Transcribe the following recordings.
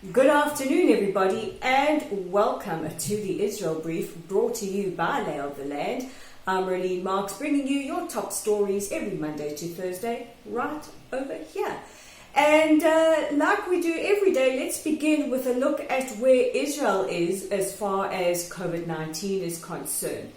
Good afternoon, everybody, and welcome to the Israel Brief, brought to you by Lay of the Land. I'm Marlene Marks, bringing you your top stories every Monday to Thursday, right over here. And like we do every day, let's begin with a look at where Israel is as far as COVID-19 is concerned.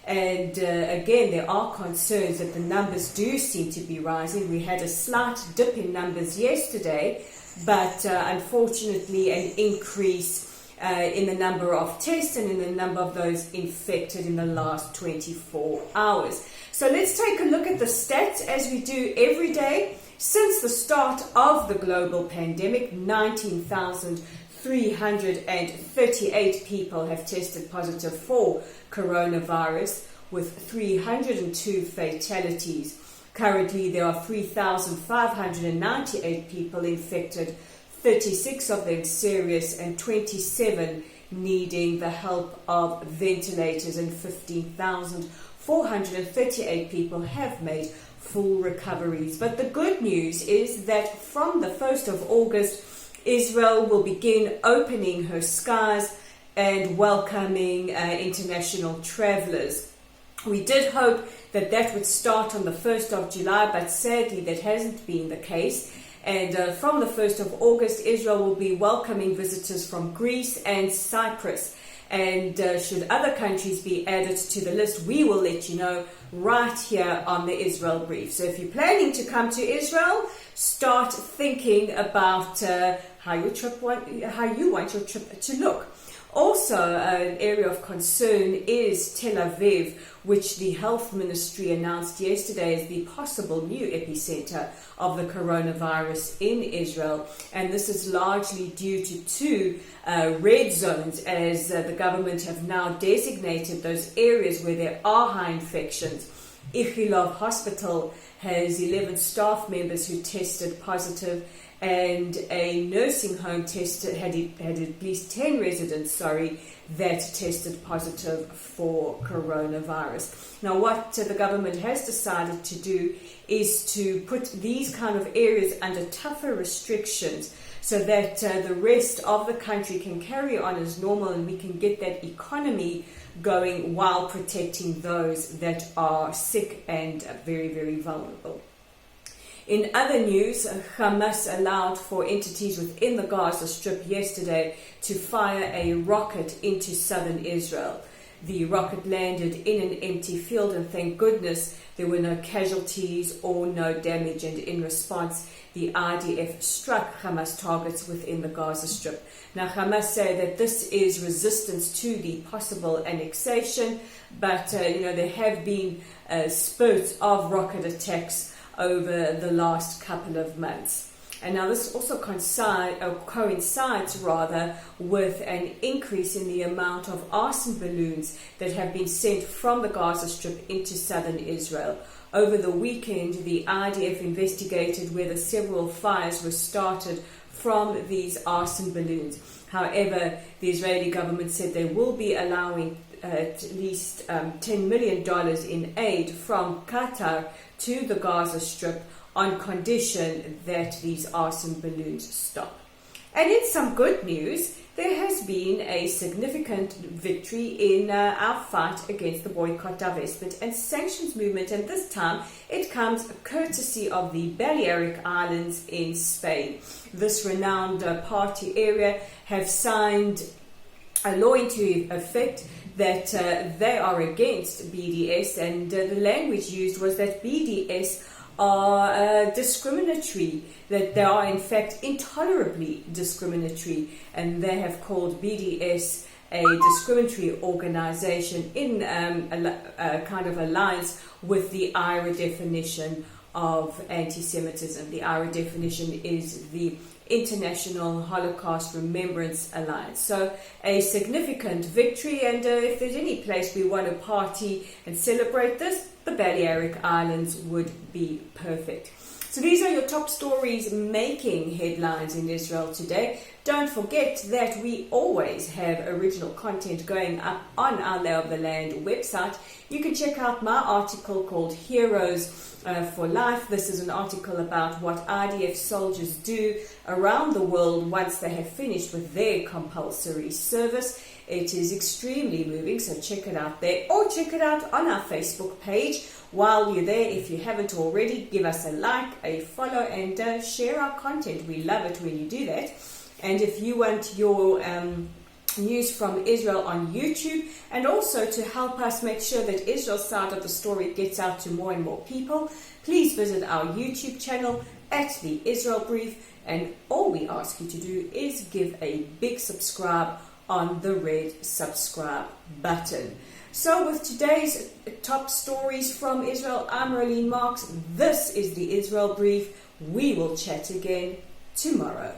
And again, there are concerns that the numbers do seem to be rising. We had a slight dip in numbers yesterday, but unfortunately an increase in the number of tests and in the number of those infected in the last 24 hours. So let's take a look at the stats as we do every day. Since the start of the global pandemic, 19,338 people have tested positive for coronavirus, with 302 fatalities. Currently, there are 3,598 people infected, 36 of them serious and 27 needing the help of ventilators, and 15,438 people have made full recoveries. But the good news is that from the 1st of August, Israel will begin opening her skies and welcoming international travelers. We did hope that that would start on the 1st of July, but sadly that hasn't been the case. And from the 1st of August, Israel will be welcoming visitors from Greece and Cyprus. And should other countries be added to the list, we will let you know right here on the Israel Brief. So if you're planning to come to Israel, start thinking about how you want your trip to look. Also, an area of concern is Tel Aviv, which the health ministry announced yesterday as the possible new epicenter of the coronavirus in Israel. And this is largely due to two red zones, as the government have now designated those areas where there are high infections. Ichilov Hospital has 11 staff members who tested positive, and a nursing home had at least 10 residents, that tested positive for coronavirus. Now, what the government has decided to do is to put these kind of areas under tougher restrictions so that the rest of the country can carry on as normal and we can get that economy going while protecting those that are sick and very, very vulnerable. In other news, Hamas allowed for entities within the Gaza Strip yesterday to fire a rocket into southern Israel. The rocket landed in an empty field, and thank goodness there were no casualties or no damage. And in response, the IDF struck Hamas targets within the Gaza Strip. Now, Hamas say that this is resistance to the possible annexation, but there have been spurts of rocket attacks over the last couple of months. And now this also coincides with an increase in the amount of arson balloons that have been sent from the Gaza Strip into southern Israel. Over the weekend, the IDF investigated whether several fires were started from these arson balloons. However, the Israeli government said they will be allowing at least $10 million in aid from Qatar to the Gaza Strip on condition that these arson balloons stop. And in some good news, there has been a significant victory in our fight against the boycott, divestment and sanctions movement, and this time it comes courtesy of the Balearic Islands in Spain. This renowned party area have signed a law into effect that they are against BDS, and the language used was that BDS are discriminatory, that they are in fact intolerably discriminatory, and they have called BDS a discriminatory organization in a kind of alliance with the IRA definition of anti-Semitism. The IRA definition is the International Holocaust Remembrance Alliance. So a significant victory, and if there's any place we want to party and celebrate this, the Balearic Islands would be perfect. So these are your top stories making headlines in Israel today. Don't forget that we always have original content going up on our Lay of the Land website. You can check out my article called Heroes for Life. This is an article about what IDF soldiers do around the world once they have finished with their compulsory service. It is extremely moving, so check it out there, or check it out on our Facebook page. While you're there, if you haven't already, give us a like, a follow, and share our content. We love it when you do that. And if you want your news from Israel on YouTube, and also to help us make sure that Israel's side of the story gets out to more and more people, please visit our YouTube channel at The Israel Brief. And all we ask you to do is give a big subscribe on the red subscribe button. So with today's top stories from Israel, I'm Rolene Marks. This is The Israel Brief. We will chat again tomorrow.